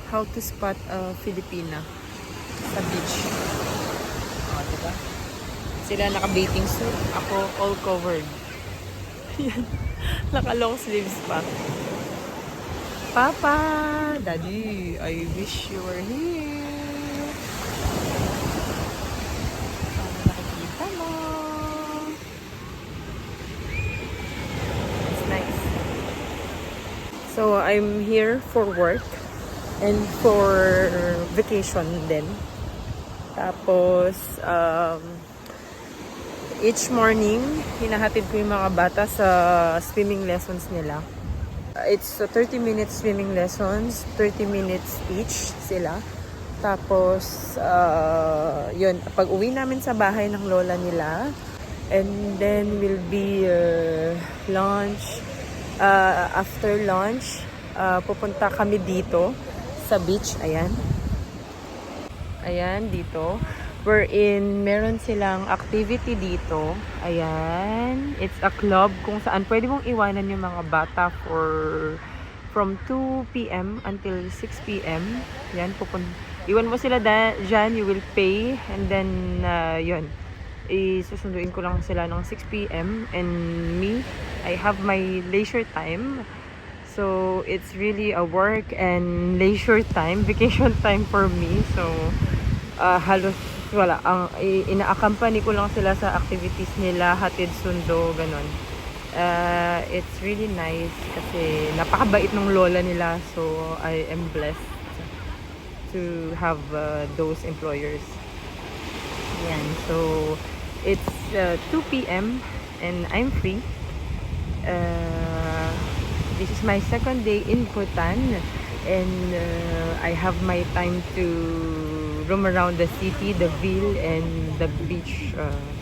how to spot a Filipina sa beach. O, diba? Sila naka-bathing suit. Ako all covered. Yan. Naka-long sleeves pa. Papa! Daddy, I wish you were here. Para nakikita mo. It's nice. So, I'm here for work and for vacation din. Tapos, each morning, hinahatid ko yung mga bata sa swimming lessons nila. It's 30 minutes swimming lessons, 30 minutes each sila. Tapos, yun, pag uwi namin sa bahay ng lola nila, and then will be lunch. After lunch, pupunta kami dito sa beach. Ayan. Ayan, dito. Wherein meron silang activity dito. Ayan. It's a club kung saan pwede mong iwanan yung mga bata from 2 p.m. until 6 p.m. Yan, iwan mo sila dyan, you will pay. And then, yun. Isusunduin ko lang sila ng 6 p.m. And me, I have my leisure time. So, it's really a work and leisure time, vacation time for me. So, halos wala. Ina-accompany ko lang sila sa activities nila, hatid sundo, ganun. It's really nice kasi napakabait ng lola nila. So, I am blessed to have those employers. Yan. So, it's 2 p.m. and I'm free. This is my second day in Bhutan, and I have my time to roam around the city, the ville, and the beach.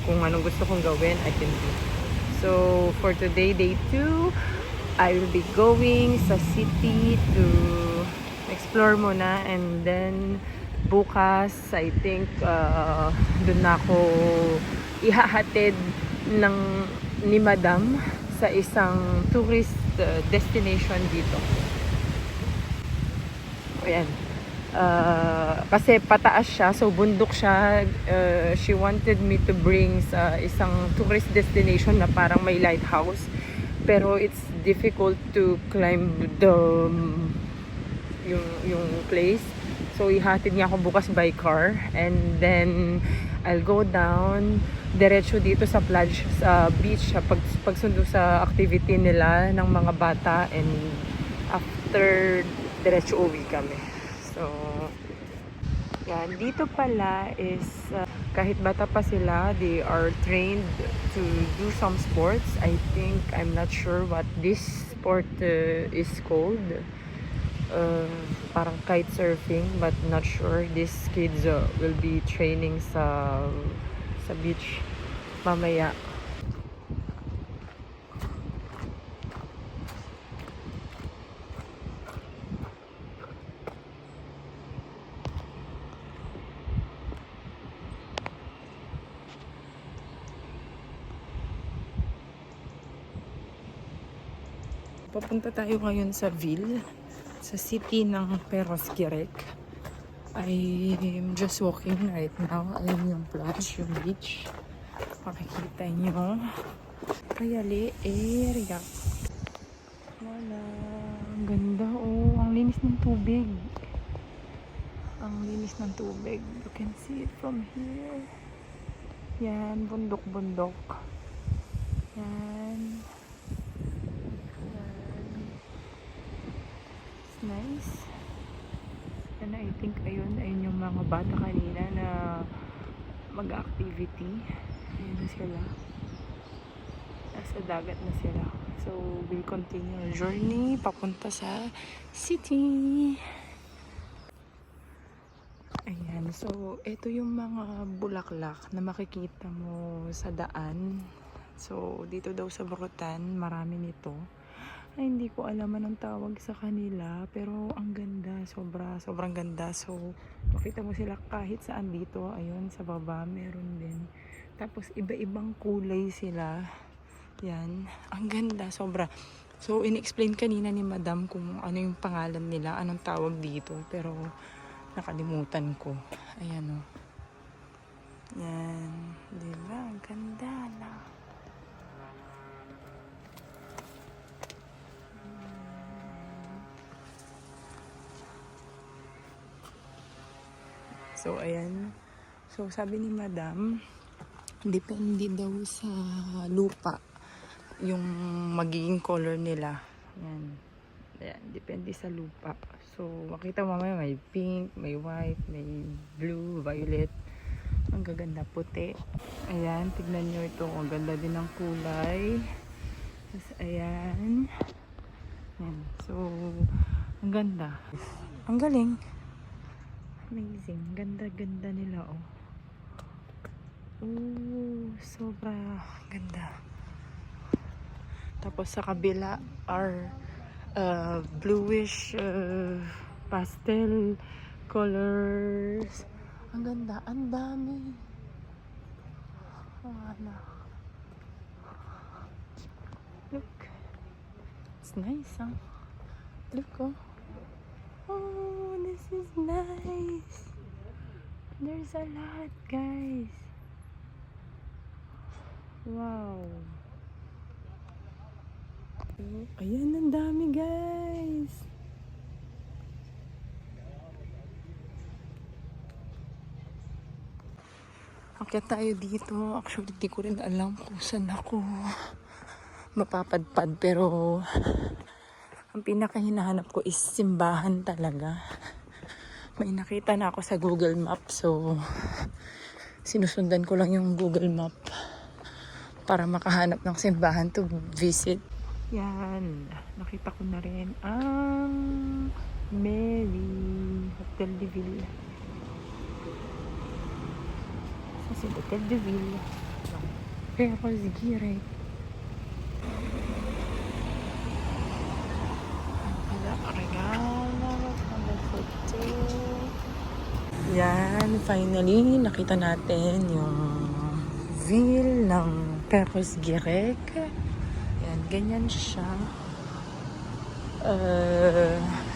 Kung anong gusto kong gawin, I can do. So, for today, day 2, I will be going sa city to explore muna, and then bukas, I think, doon na ako ihahatid ni Madam sa isang tourist destination dito. Ayan. Kasi pataas siya, so bundok siya. She wanted me to bring sa isang tourist destination na parang may lighthouse. Pero it's difficult to climb yung place. So ihatid niya ako bukas by car, and then I'll go down diretso dito sa plage, sa beach, pagsundo sa activity nila ng mga bata, and after diretso uwi kami. So yan, dito pala is kahit bata pa sila, they are trained to do some sports. I think, I'm not sure what this sport is called. Parang kite surfing, but not sure. These kids will be training sa beach mamaya. Papunta tayo ngayon sa ville, sa city ng Peroskirek. I'm just walking right now. Alam yung plage, yung beach. Makikita nyo. Kayali area. Wala. Ang ganda, oh. Ang linis ng tubig. Ang linis ng tubig. You can see it from here. Yan, bundok-bundok. Yan. It's nice. And I think ayun yung mga bata kanina na mag-activity. Ayun na sila. Nasa dagat na sila. So, we'll continue our journey papunta sa city. Ayan. So, ito yung mga bulaklak na makikita mo sa daan. So, dito daw sa Bhutan, marami nito. Ay, hindi ko alam anong tawag sa kanila, pero ang ganda, sobrang ganda. So, makita mo sila kahit saan dito. Ayun, sa baba, meron din. Tapos, iba-ibang kulay sila. Yan, ang ganda, sobra. So, in-explain kanina ni Madam kung ano yung pangalan nila, anong tawag dito. Pero, nakalimutan ko. Ayan o. Yan. Diba? Ang ganda na. So, ayan. So, sabi ni Madam, depende daw sa lupa yung magiging color nila. Yan. Ayan. Depende sa lupa. So, makita mo mamaya may pink, may white, may blue, violet. Ang gaganda, puti. Ayan, tignan nyo ito. Ang ganda din ng kulay. Tapos, ayan. Ayan. So, ang ganda. Ang galing. Amazing. Ganda-ganda nila, oh. Oh, sobra ganda. Tapos sa kabila are bluish pastel colors. Ang ganda. Ang dami. Wala. Look. It's nice, huh? Look, oh. Oh, this is nice. There's a lot, guys. Wow. Ayan, ang dami, guys. Akyat tayo dito. Actually, di ko rin alam kung saan ako mapapadpad. Pero, ang pinakahinahanap ko is simbahan talaga. May nakita na ako sa Google Map. So, sinusundan ko lang yung Google Map para makahanap ng simbahan to visit. Yan. Nakita ko na rin ang Mary Hotel de Ville. Sa Hotel de Ville. Pero sige, regalo from the hotel. Yan, finally, nakita natin yung ville ng Perros Guirec. Yan, ganyan siya.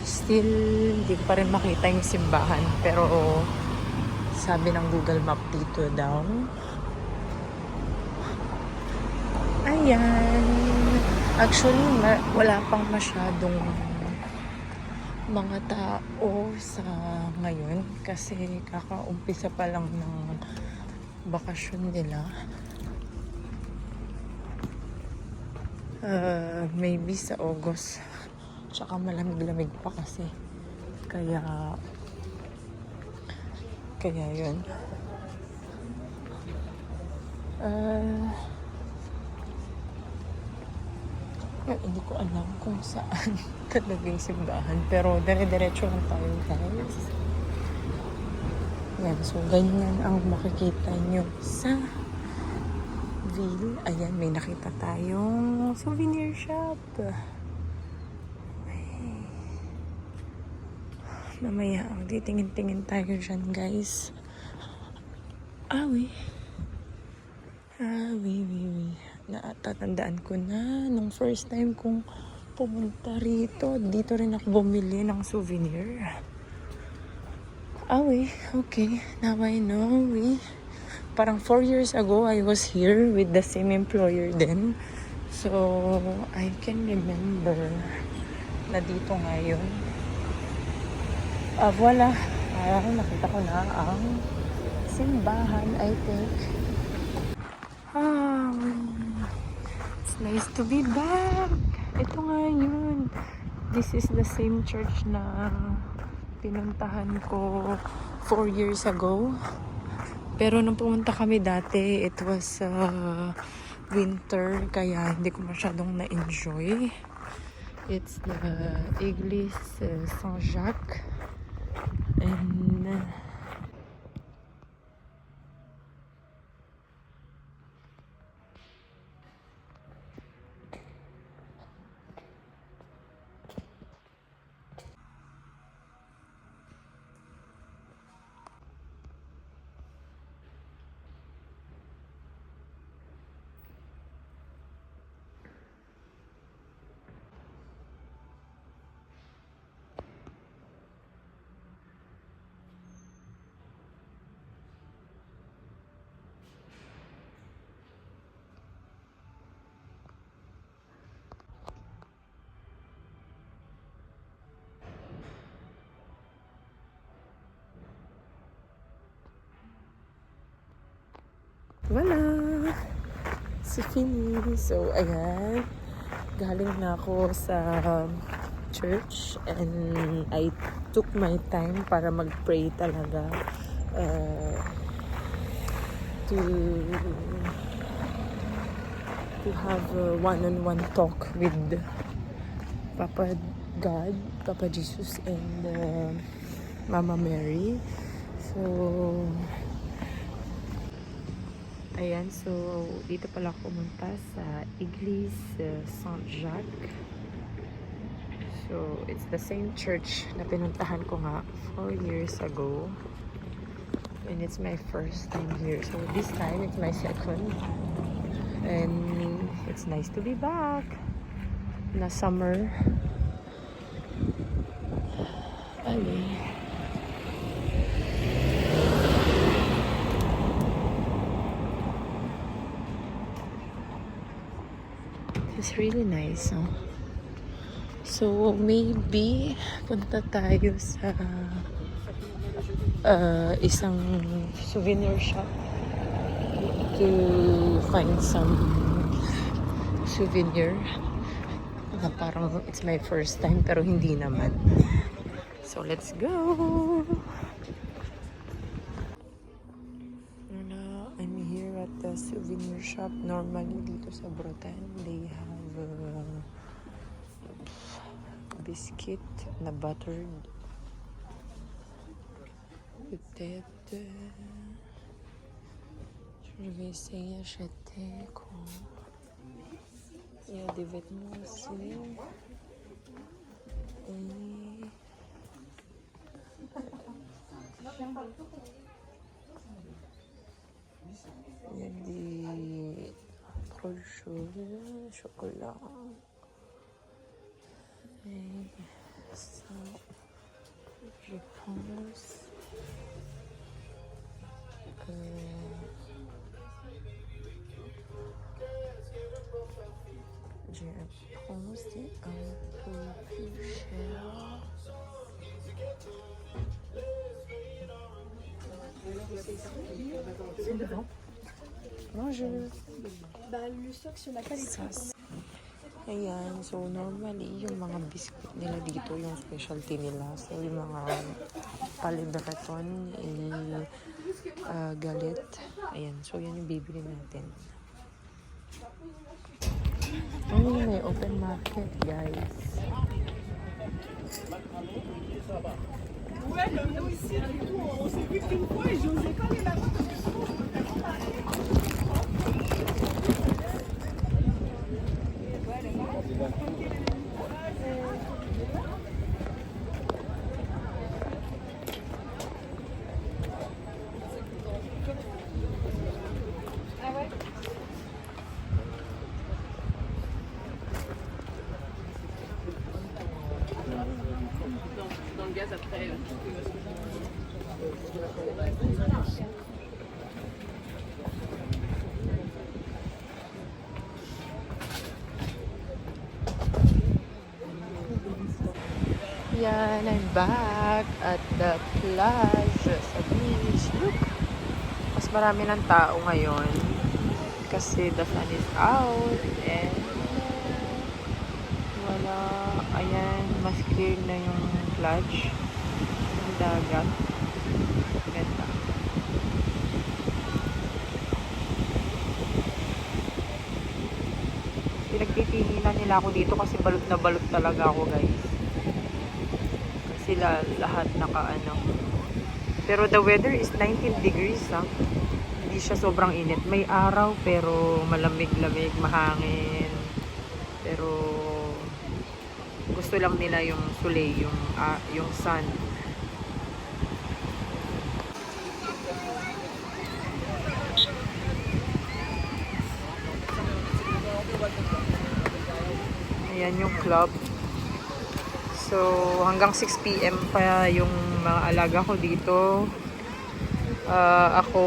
Still, hindi ko pa rin makita yung simbahan. Pero, sabi ng Google Map dito daw. Ayan. Actually, wala pang masyadong mga tao sa ngayon kasi kakaumpisa pa lang ng bakasyon nila. Maybe sa August. Tsaka malamig-lamig pa kasi. Kaya yun. Hindi ko alam kung saan talaga yung simbahan. Pero dire-diretso lang tayo, guys. Yan. So, ganyan ang makikita nyo sa ville. Ayan, may nakita tayong souvenir shop. Mamaya, titingin-tingin tayo dyan, guys. Awi. Natatandaan ko na nung first time kong pumunta rito. Dito rin ako bumili ng souvenir. Okay. Now I know. Parang 4 years ago, I was here with the same employer then. So, I can remember na dito ngayon. Voila. Nakita ko na ang simbahan, I think. It's nice to be back. Ito nga yun. This is the same church na pinuntahan ko 4 years ago. Pero nung pumunta kami dati, it was winter, kaya hindi ko masyadong na-enjoy. It's the Église Saint-Jacques. And Wala! Si Fini. So, ayan. Galing na ako sa church and I took my time para mag-pray talaga. To have a one-on-one talk with Papa God, Papa Jesus, and Mama Mary. So, ayan. So, dito pala ako pumunta sa Église Saint-Jacques. So, it's the same church na pinuntahan ko nga 4 years ago. And it's my first time here. So, this time, it's my second. And it's nice to be back. Na summer. Ali. It's really nice, huh? So, maybe punta tayo sa isang souvenir shop to find some souvenir na parang it's my first time pero hindi naman. So let's go. Now I'm here at the souvenir shop. Normally dito sa Brotan they have biscuit na buttered. Peut-être je vais essayer d'acheter quoi. Il y a des vêtements aussi. Et il y a des trop choses, chocolat. Et ça, je pense. Je pense c'est un peu plus cher. C'est dedans. Bonjour. Bah, le stock sur la qualité. Ayan, so normally yung mga biscuit nila dito, yung specialty nila. So yung mga palibreton, galit. Ayan, so yan yung bibili natin. Oh, may open market, guys. Ouais, nous ici, on s'est vu qu'une fois et j'osais quand même là-bas parce que souvent je me fais dans le gaz après. Yan, I'm back at the plage sa beach. Look! Mas marami ng tao ngayon kasi the sun is out and wala. Ayan, mas clear na yung plage. Yung dagat. Ganda. Pinagtitinginan nila ako dito kasi balot na balot talaga ako, guys. Sila lahat naka-ano. Pero the weather is 19 degrees, ha. Hindi siya sobrang init. May araw pero malamig-lamig, mahangin. Pero gusto lang nila yung soleil, yung sun. Ayan yung club. So, hanggang 6 PM pa yung mga alaga ko dito. Ako,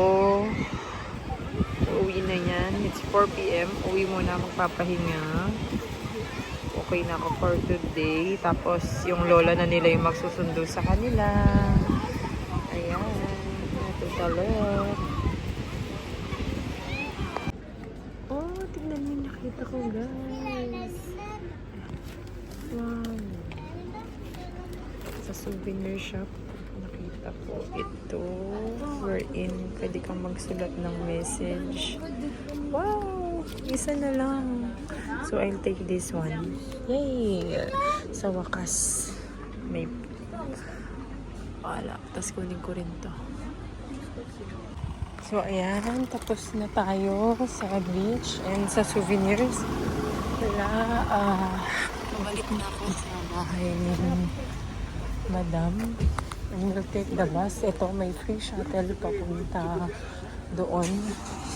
uwi na yan. It's 4 PM. Uwi muna, magpapahinga. Okay na ako for today. Tapos, yung lola na nila yung magsusundo sa kanila. Ayan. Ito sa loob. nakita ko, guys. Wow. Sa souvenir shop, nakita ko ito. Wherein, pwede kang magsulat ng message. Wow! Isa na lang. So, I'll take this one. Yay! Sa wakas, may wala. Tapos kunin ko rin to. So, ayan. Tapos na tayo sa beach and sa souvenirs. Wala. Pabalik na ako sa bahay ni Madam. And we'll take the bus. Ito, may free shuttle papunta doon.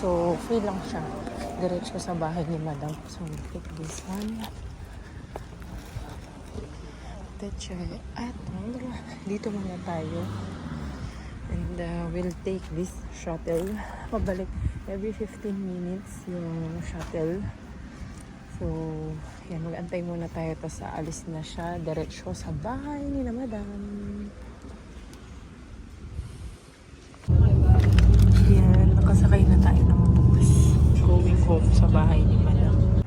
So, free lang siya. Diretso sa bahay ni Madam. So, we'll take this one. At dito muna tayo. And we'll take this shuttle. Pabalik every 15 minutes yung shuttle. So, yan, mag-antay muna tayo. Tapos aalis na siya. Diretso sa bahay ni na Madam. Yan, nakasakay na tayo ng bus. Going home sa bahay ni Madam.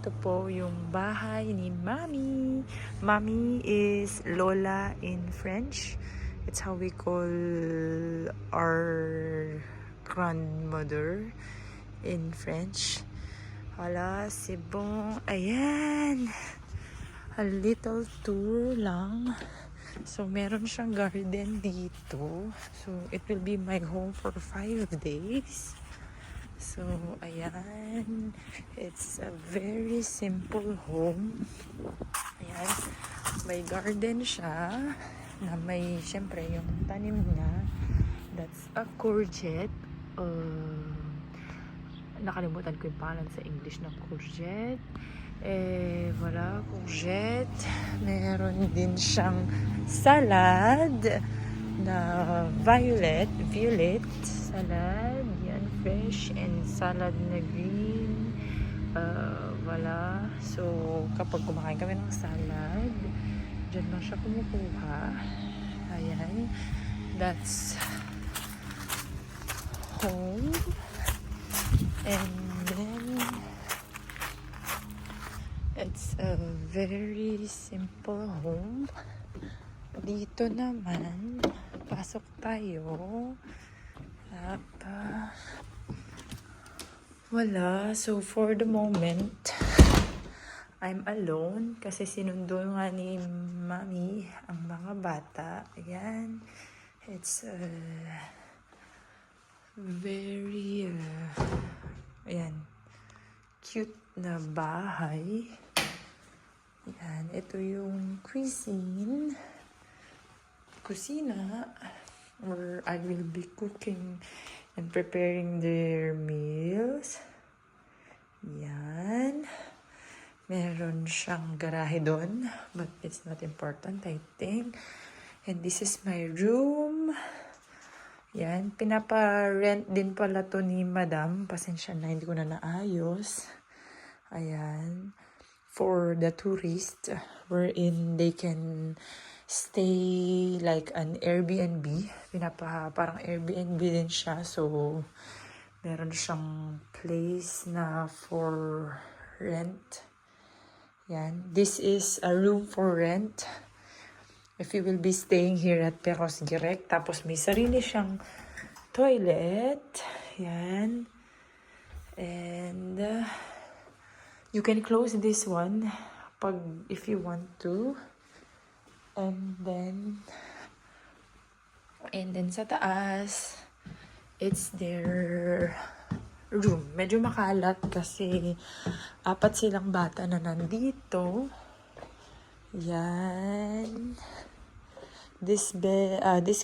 Ito po yung bahay ni Mami. Mami is Lola in French. It's how we call our grandmother in French. Hala, Sibong. Ayan. A little tour lang. So, meron siyang garden dito. So, it will be my home for 5 days. So, ayan. It's a very simple home. Ayan. May garden siya na may, syempre, yung tanim niya. That's a courgette. Nakalimutan ko yung pangalan sa English ng courgette. Wala, courgette. Meron din siyang salad na violet salad. Yan, fresh and salad na green. Wala. So, kapag kumakain kami ng salad, dyan lang siya kumukuha. Ayan. That's home. And then, it's a very simple home. Dito naman, pasok tayo. Wala. So, for the moment, I'm alone kasi sinundo nga ni Mami ang mga bata. Ayan. It's very ayan, cute na bahay. Ayan. Ito yung kusina where I will be cooking and preparing their meals. Yan. Meron siyang garahe doon, but it's not important, I think. And this is my room. Yan. Pinapa-rent din pala to ni Madam. Pasensya na, hindi ko na naayos. Ayan. For the tourists, wherein they can stay like an Airbnb. Parang Airbnb din siya. So, meron siyang place na for rent. Yan. This is a room for rent. If you will be staying here at Perros Guirec. Tapos may sarili siyang toilet. Yan. And you can close this one if you want to. And then sa taas, it's their room. Medyo makalat kasi 4 silang bata na nandito. Yan. This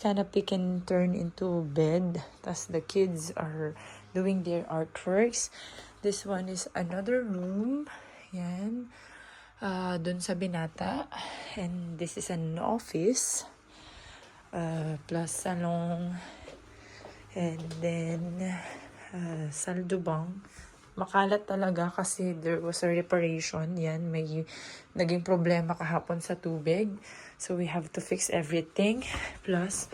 canopy can turn into bed. Tas the kids are doing their artworks. This one is another room. Yan. Dun sa binata. And this is an office. Plus salon. And then saldubang. Makalat talaga kasi there was a reparation. Yan, may naging problema kahapon sa tubig. So we have to fix everything. Plus,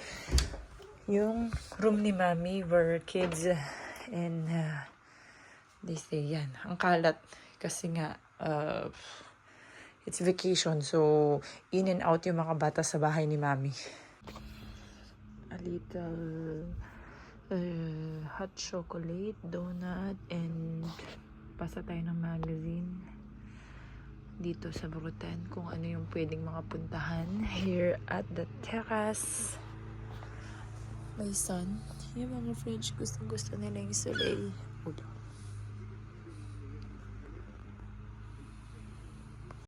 yung room ni Mami where kids and they say, yan, ang kalat. Kasi nga, it's vacation. So, in and out yung mga bata sa bahay ni Mami. A little hot chocolate, donut, and pasa tayo ng magazine dito sa Brutan kung ano yung pwedeng mga puntahan here at the terrace. May sun. Yung mga French gustong gusto nila yung soleil.